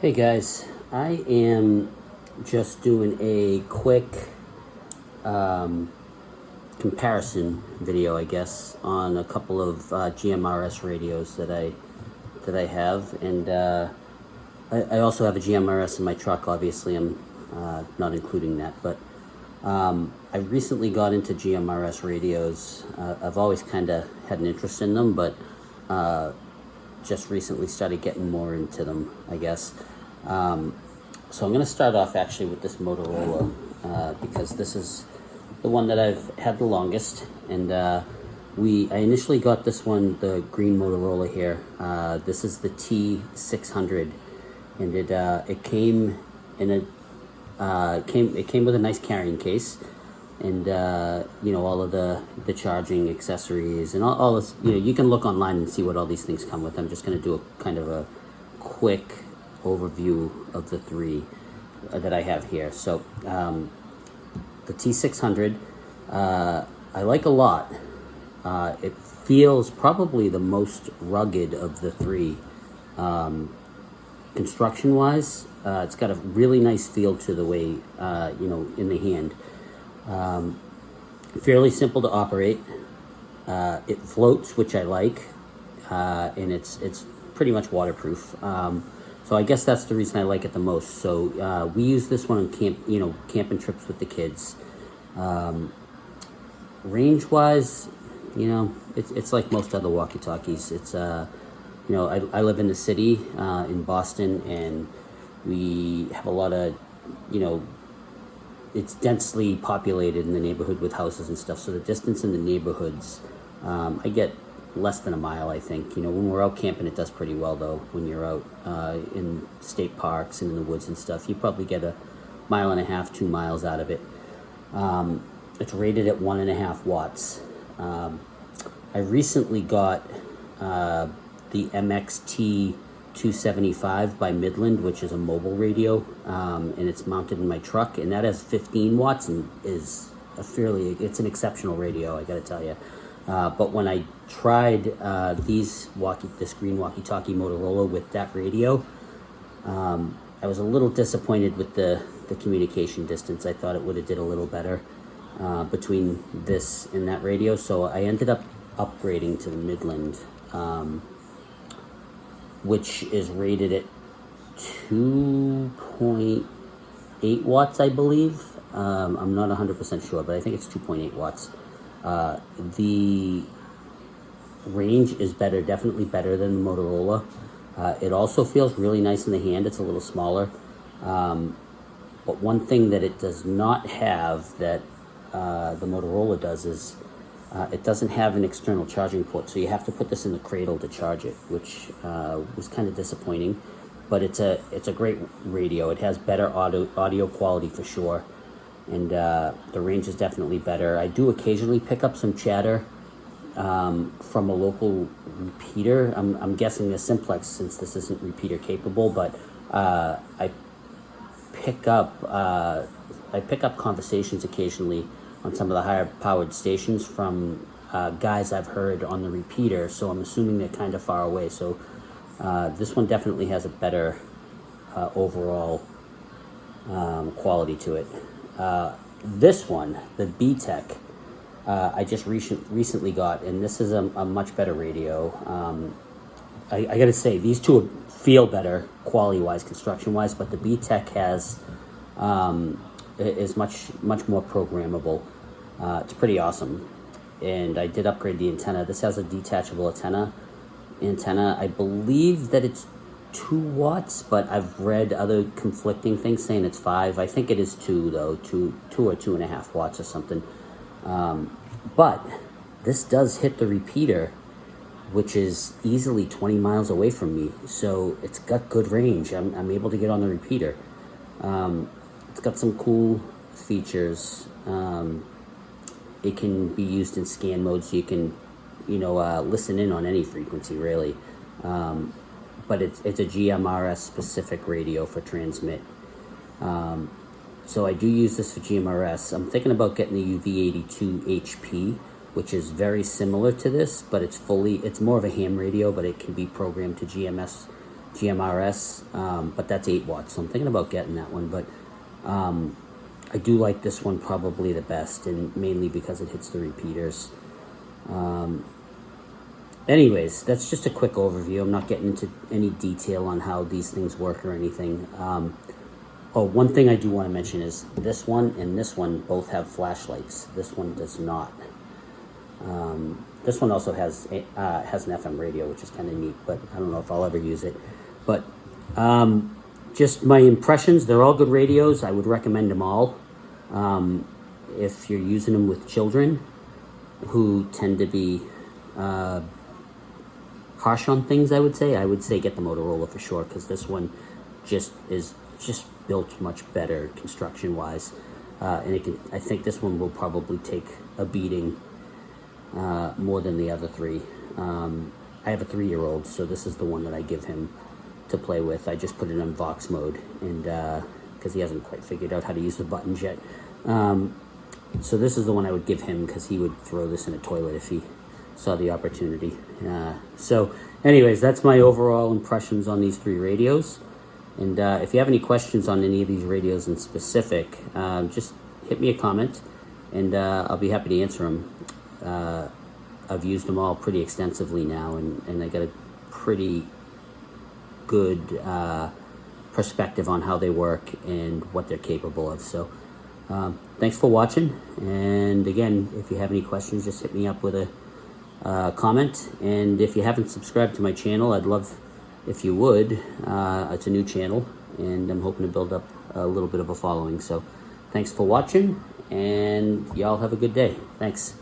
Hey guys, I am just doing a quick comparison video, I guess, on a couple of GMRS radios that I have, and I also have a GMRS in my truck. Obviously, I'm not including that, but I recently got into GMRS radios. I've always kind of had an interest in them, but just recently started getting more into them, I guess. So I'm going to start off actually with this Motorola because this is the one that I've had the longest, and I initially got this one, the green Motorola here. This is the T600, and it came in a it came with a nice carrying case, and all of the charging accessories and all this. You can look online and see what all these things come with. I'm just going to do a kind of a quick overview of the three that I have here. So the T600 I like a lot. It feels probably the most rugged of the three. Construction wise, it's got a really nice feel to the way in the hand. Fairly simple to operate. It floats, which I like, and it's pretty much waterproof. So I guess that's the reason I like it the most. So we use this one on camping trips with the kids. Range-wise, it's like most other walkie-talkies. It's I live in the city in Boston, and we have a lot of it's densely populated in the neighborhood with houses and stuff. So the distance in the neighborhoods, I get less than a mile, I think. When we're out camping, it does pretty well, though. When you're out in state parks and in the woods and stuff, you probably get a 1.5 to 2 miles out of it. It's rated at 1.5 watts. I recently got the T295 by Midland, which is a mobile radio, and it's mounted in my truck, and that has 15 watts and is it's an exceptional radio, I gotta tell you. But when I tried this green walkie-talkie Motorola with that radio, I was a little disappointed with the communication distance. I thought it would have did a little better between this and that radio, so I ended up upgrading to the Midland, which is rated at 2.8 watts, I believe. I'm not 100% sure, but I think it's 2.8 watts. The range is better, definitely better than the Motorola. It also feels really nice in the hand. It's a little smaller. But one thing that it does not have that the Motorola does is it doesn't have an external charging port, so you have to put this in the cradle to charge it, which was kind of disappointing. But it's a great radio. It has better audio quality for sure, and the range is definitely better. I do occasionally pick up some chatter from a local repeater. I'm guessing a simplex, since this isn't repeater capable, but I pick up conversations occasionally on some of the higher powered stations from guys I've heard on the repeater, so I'm assuming they're kind of far away. So this one definitely has a better overall quality to it. This one, the BTech, I just recently got, and this is a much better radio. I gotta say, these two feel better quality-wise, construction-wise, but the BTech is much more programmable. It's pretty awesome, and I did upgrade the antenna. This has a detachable antenna. I believe that it's 2 watts, but I've read other conflicting things saying it's 5. I think it is 2 though, 2 or 2.5 watts or something. But this does hit the repeater, which is easily 20 miles away from me, so it's got good range. I'm able to get on the repeater. It's got some cool features. It can be used in scan mode, so you can listen in on any frequency, really. But it's a GMRS specific radio for transmit. So I do use this for GMRS. I'm thinking about getting the UV82 HP, which is very similar to this, but it's more of a ham radio, but it can be programmed to GMRS, but that's 8 watts, so I'm thinking about getting that one. But I do like this one probably the best, and mainly because it hits the repeaters. Anyways, that's just a quick overview. I'm not getting into any detail on how these things work or anything. Oh, one thing I do want to mention is this one and this one both have flashlights. This one does not. This one also has an FM radio, which is kind of neat, but I don't know if I'll ever use it. But just my impressions, they're all good radios. I would recommend them all. If you're using them with children who tend to be harsh on things, I would say get the Motorola for sure, because this one is built much better construction wise, and I think this one will probably take a beating more than the other three. I have a 3-year-old, so this is the one that I give him to play with. I just put it in Vox mode, and because he hasn't quite figured out how to use the buttons yet. So this is the one I would give him, because he would throw this in a toilet if he saw the opportunity. So anyways, that's my overall impressions on these 3 radios. And if you have any questions on any of these radios in specific, just hit me a comment, and I'll be happy to answer them. I've used them all pretty extensively now, and I got a pretty good perspective on how they work and what they're capable of. So thanks for watching, and again, if you have any questions, just hit me up with a comment. And if you haven't subscribed to my channel, I'd love if you would. It's a new channel, and I'm hoping to build up a little bit of a following. So thanks for watching, and y'all have a good day. Thanks.